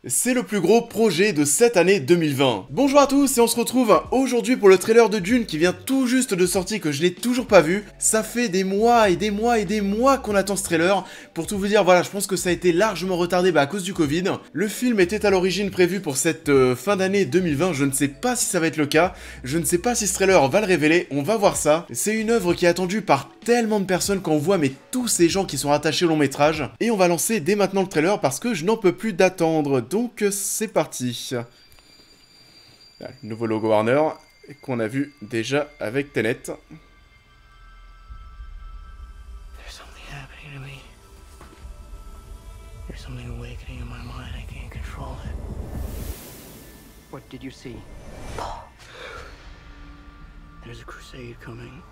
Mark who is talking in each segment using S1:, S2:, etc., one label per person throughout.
S1: C'est le plus gros projet de cette année 2020. Bonjour à tous et on se retrouve aujourd'hui pour le trailer de Dune qui vient tout juste de sortir, que je n'ai toujours pas vu. Ça fait des mois et des mois et des mois qu'on attend ce trailer. Pour tout vous dire, voilà, je pense que ça a été largement retardé à cause du Covid. Le film était à l'origine prévu pour cette fin d'année 2020, je ne sais pas si ça va être le cas. Je ne sais pas si ce trailer va le révéler, on va voir ça. C'est une œuvre qui est attendue par tellement de personnes qu'on voit, mais tous ces gens qui sont rattachés au long métrage. Et on va lancer dès maintenant le trailer parce que je n'en peux plus d'attendre. Donc c'est parti. Là, le nouveau logo Warner qu'on a vu déjà avec Tenet.
S2: There's something happening to me. There's something awakening in my mind. I can't control it. What did you see? There's a crusade coming.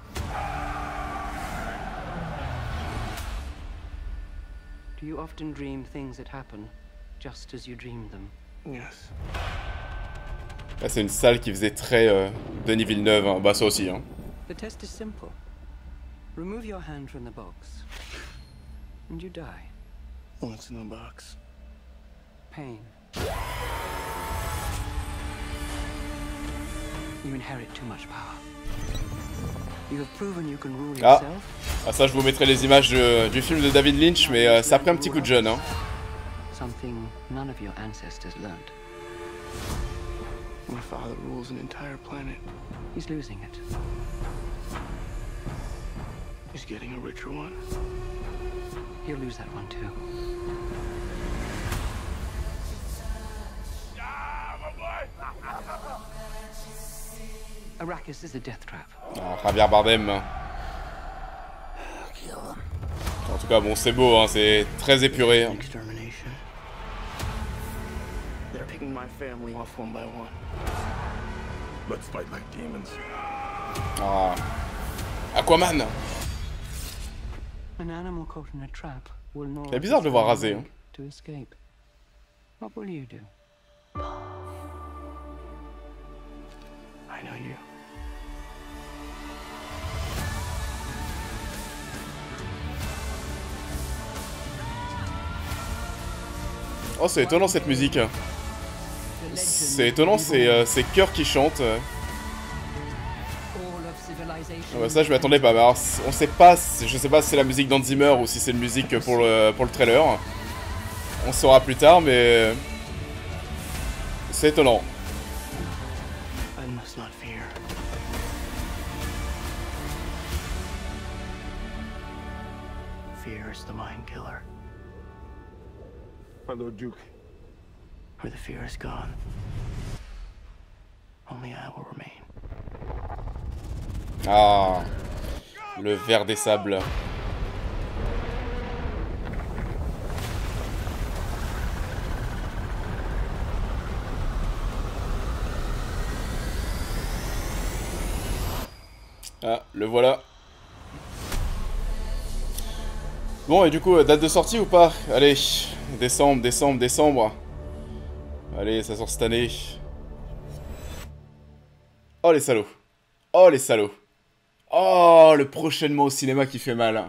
S2: Do you often dream things that happen just as you dreamed them? Yes.
S1: Là c'est une salle qui faisait très Denis Villeneuve, hein. Bah ça aussi hein.
S2: The test is simple. Remove your hand from the box, and you die. What's in the box? Pain. You inherit too much power. You have proven you can rule yourself.
S1: Ah ça je vous mettrai les images du film de David Lynch, mais ça a pris un petit coup de jeune hein.
S2: Something none of your ancestors learned. My father rules an entire planet. He's losing it. He's getting a richer one. He'll lose that one too. Arrakis is a death trap.
S1: Ah, Javier Bardem. En tout cas bon c'est beau hein, c'est très épuré.
S2: Extermination. They're picking my family off one by one.
S3: Let's fight like demons.
S1: Ah. Aquaman.
S2: An animal caught in a trap will know.
S1: C'est bizarre de le voir rasé hein.
S2: To escape. What will you do? I know you.
S1: Oh c'est étonnant cette musique. C'est étonnant ces chœurs qui chantent. Ah bah ça je m'y attendais pas, mais alors on sait pas, je sais pas si c'est la musique d'Hans Zimmer ou si c'est une musique pour le trailer. On saura plus tard, mais c'est étonnant.
S2: I must not fear. Fear is the mind killer.
S3: My Lord Duke.
S2: Where the fear is gone, only I will remain.
S1: Ah, le ver des sables. Ah, le voilà. Bon, et du coup, date de sortie ou pas? Allez, décembre. Allez, ça sort cette année. Oh les salauds. Oh les salauds. Oh, le prochainement au cinéma qui fait mal.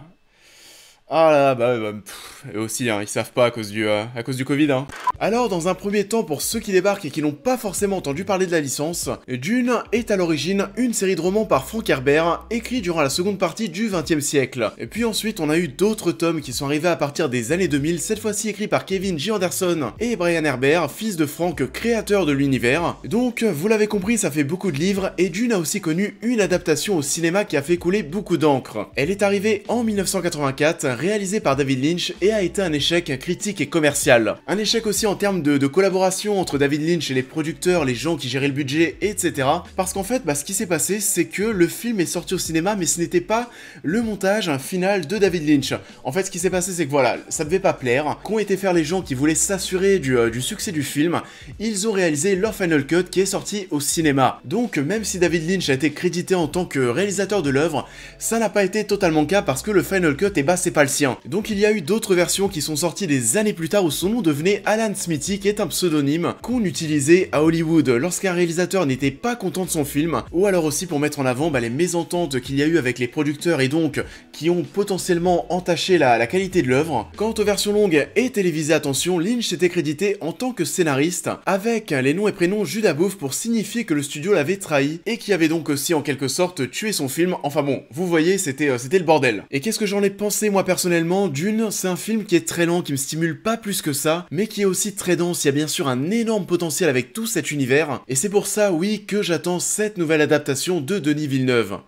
S1: Ah là, bah, eux aussi, hein, ils savent pas à cause du Covid, hein. Alors, dans un premier temps, pour ceux qui débarquent et qui n'ont pas forcément entendu parler de la licence, Dune est à l'origine une série de romans par Frank Herbert, écrits durant la seconde partie du XXe siècle. Et puis ensuite, on a eu d'autres tomes qui sont arrivés à partir des années 2000, cette fois-ci écrits par Kevin J. Anderson et Brian Herbert, fils de Frank, créateur de l'univers. Donc, vous l'avez compris, ça fait beaucoup de livres, et Dune a aussi connu une adaptation au cinéma qui a fait couler beaucoup d'encre. Elle est arrivée en 1984, réalisée par David Lynch, et a été un échec critique et commercial. Un échec aussi en termes de collaboration entre David Lynch et les producteurs, les gens qui géraient le budget, etc. Parce qu'en fait, ce qui s'est passé, c'est que le film est sorti au cinéma, mais ce n'était pas le montage final de David Lynch. En fait, ce qui s'est passé, c'est que voilà, ça devait pas plaire. Qu'ont été faire les gens qui voulaient s'assurer du succès du film, ils ont réalisé leur Final Cut qui est sorti au cinéma. Donc, même si David Lynch a été crédité en tant que réalisateur de l'œuvre, ça n'a pas été totalement le cas parce que le Final Cut, c'est pas pas le sien. Donc il y a eu d'autres versions qui sont sorties des années plus tard où son nom devenait Alan Smithy, qui est un pseudonyme qu'on utilisait à Hollywood lorsqu'un réalisateur n'était pas content de son film, ou alors aussi pour mettre en avant les mésententes qu'il y a eu avec les producteurs et donc qui ont potentiellement entaché la qualité de l'œuvre. Quant aux versions longues et télévisées, attention, Lynch était crédité en tant que scénariste, avec les noms et prénoms Judas Booth pour signifier que le studio l'avait trahi, et qui avait donc aussi en quelque sorte tué son film. Enfin bon, vous voyez, c'était le bordel. Et qu'est-ce que j'en ai pensé moi personnellement? Dune, c'est un film qui est très lent, qui me stimule pas plus que ça, mais qui est aussi très dense. Il y a bien sûr un énorme potentiel avec tout cet univers, et c'est pour ça, oui, que j'attends cette nouvelle adaptation de Denis Villeneuve.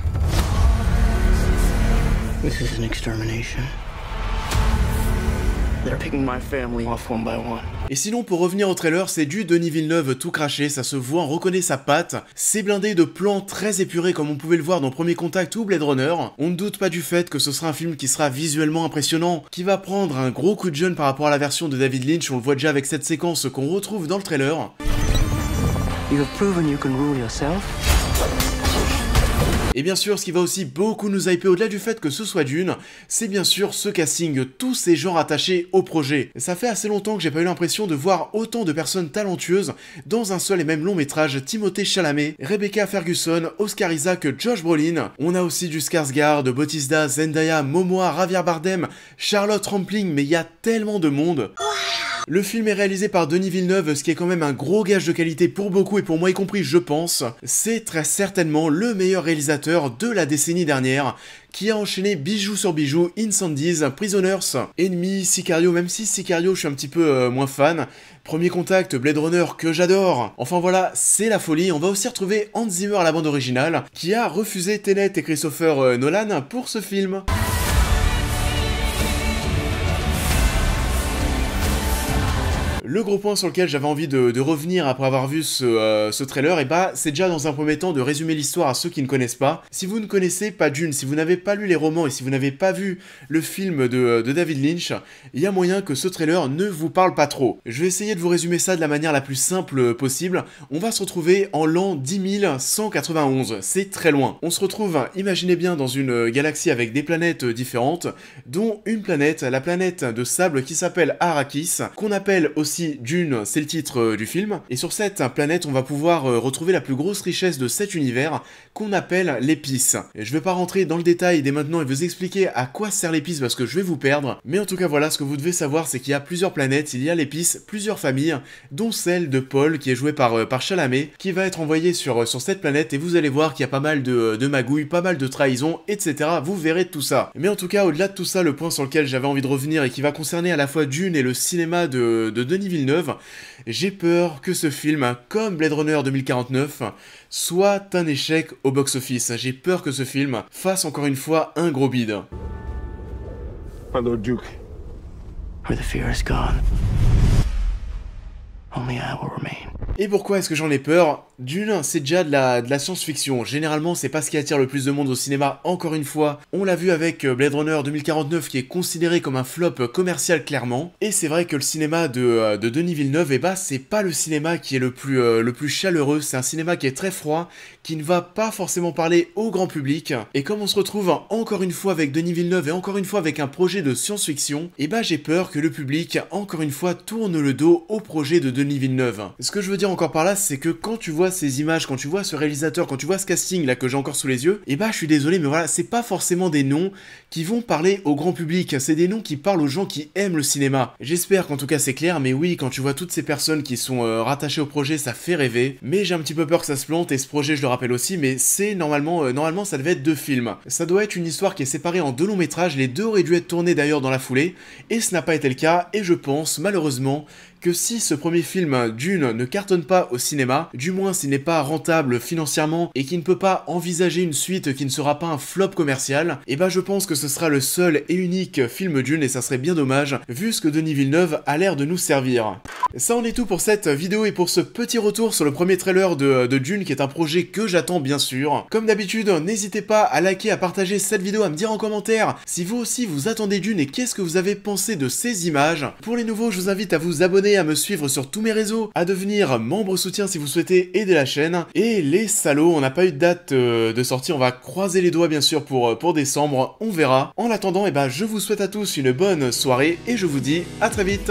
S2: This is an extermination. They're picking my family off one by one.
S1: Et sinon, pour revenir au trailer, c'est du Denis Villeneuve tout craché, ça se voit, on reconnaît sa patte. C'est blindé de plans très épurés comme on pouvait le voir dans Premier Contact ou Blade Runner. On ne doute pas du fait que ce sera un film qui sera visuellement impressionnant, qui va prendre un gros coup de jeune par rapport à la version de David Lynch, on le voit déjà avec cette séquence qu'on retrouve dans le trailer.
S2: You have proven you can rule yourself.
S1: Et bien sûr, ce qui va aussi beaucoup nous hyper au-delà du fait que ce soit Dune, c'est bien sûr ce casting, tous ces gens rattachés au projet. Ça fait assez longtemps que j'ai pas eu l'impression de voir autant de personnes talentueuses dans un seul et même long métrage. Timothée Chalamet, Rebecca Ferguson, Oscar Isaac, Josh Brolin. On a aussi du Skarsgård, Bautista, Zendaya, Momoa, Javier Bardem, Charlotte Rampling, mais il y a tellement de monde. Le film est réalisé par Denis Villeneuve, ce qui est quand même un gros gage de qualité pour beaucoup et pour moi y compris, je pense. C'est très certainement le meilleur réalisateur de la décennie dernière, qui a enchaîné bijou sur bijou, Incendies, Prisoners, Enemy, Sicario, même si Sicario je suis un petit peu moins fan. Premier Contact, Blade Runner que j'adore. Enfin voilà, c'est la folie. On va aussi retrouver Hans Zimmer à la bande originale, qui a refusé Tenet et Christopher Nolan pour ce film. Le gros point sur lequel j'avais envie de revenir après avoir vu ce trailer, et bah c'est déjà dans un premier temps de résumer l'histoire à ceux qui ne connaissent pas. Si vous ne connaissez pas Dune, si vous n'avez pas lu les romans et si vous n'avez pas vu le film de David Lynch, il y a moyen que ce trailer ne vous parle pas trop. Je vais essayer de vous résumer ça de la manière la plus simple possible. On va se retrouver en l'an 10 191, c'est très loin. On se retrouve, imaginez bien, dans une galaxie avec des planètes différentes, dont une planète, la planète de sable qui s'appelle Arrakis, qu'on appelle aussi Dune, c'est le titre du film, et sur cette planète on va pouvoir retrouver la plus grosse richesse de cet univers qu'on appelle l'épice. Je vais pas rentrer dans le détail dès maintenant et vous expliquer à quoi sert l'épice parce que je vais vous perdre, mais en tout cas voilà, ce que vous devez savoir c'est qu'il y a plusieurs planètes, il y a l'épice, plusieurs familles, dont celle de Paul qui est jouée par Chalamet, qui va être envoyé sur cette planète et vous allez voir qu'il y a pas mal de magouilles, pas mal de trahisons, etc. Vous verrez tout ça. Mais en tout cas, au-delà de tout ça, le point sur lequel j'avais envie de revenir et qui va concerner à la fois Dune et le cinéma de Denis Villeneuve, j'ai peur que ce film, comme Blade Runner 2049, soit un échec au box-office. J'ai peur que ce film fasse encore une fois un gros bide.
S3: My Lord Duke.
S2: Where the fear is gone, only I will remain.
S1: Et pourquoi est-ce que j'en ai peur? Dune, c'est déjà de la science-fiction. Généralement, c'est pas ce qui attire le plus de monde au cinéma, encore une fois. On l'a vu avec Blade Runner 2049, qui est considéré comme un flop commercial clairement. Et c'est vrai que le cinéma de Denis Villeneuve, eh bah, c'est pas le cinéma qui est le plus chaleureux. C'est un cinéma qui est très froid, qui ne va pas forcément parler au grand public. Et comme on se retrouve encore une fois avec Denis Villeneuve et encore une fois avec un projet de science-fiction, eh bah, j'ai peur que le public, encore une fois, tourne le dos au projet de Denis Villeneuve. Ce que je veux dire encore par là, c'est que quand tu vois ces images, quand tu vois ce réalisateur, quand tu vois ce casting là que j'ai encore sous les yeux, et bah je suis désolé mais voilà, c'est pas forcément des noms qui vont parler au grand public, c'est des noms qui parlent aux gens qui aiment le cinéma. J'espère qu'en tout cas c'est clair, mais oui, quand tu vois toutes ces personnes qui sont rattachées au projet, ça fait rêver, mais j'ai un petit peu peur que ça se plante, et ce projet je le rappelle aussi, mais c'est normalement ça devait être 2 films. Ça doit être une histoire qui est séparée en 2 longs métrages, les 2 auraient dû être tournés d'ailleurs dans la foulée, et ce n'a pas été le cas, et je pense malheureusement que si ce premier film, Dune, ne cartonne pas au cinéma, du moins s'il n'est pas rentable financièrement et qu'il ne peut pas envisager une suite qui ne sera pas un flop commercial, et bah je pense que ce sera le seul et unique film Dune et ça serait bien dommage vu ce que Denis Villeneuve a l'air de nous servir. Ça en est tout pour cette vidéo et pour ce petit retour sur le premier trailer de Dune, qui est un projet que j'attends bien sûr. Comme d'habitude, n'hésitez pas à liker, à partager cette vidéo, à me dire en commentaire si vous aussi vous attendez Dune et qu'est-ce que vous avez pensé de ces images. Pour les nouveaux, je vous invite à vous abonner, à me suivre sur tous mes réseaux, à devenir membre soutien si vous souhaitez aider la chaîne. Et les salauds, on n'a pas eu de date de sortie, on va croiser les doigts bien sûr pour décembre, on verra. En attendant, je vous souhaite à tous une bonne soirée et je vous dis à très vite.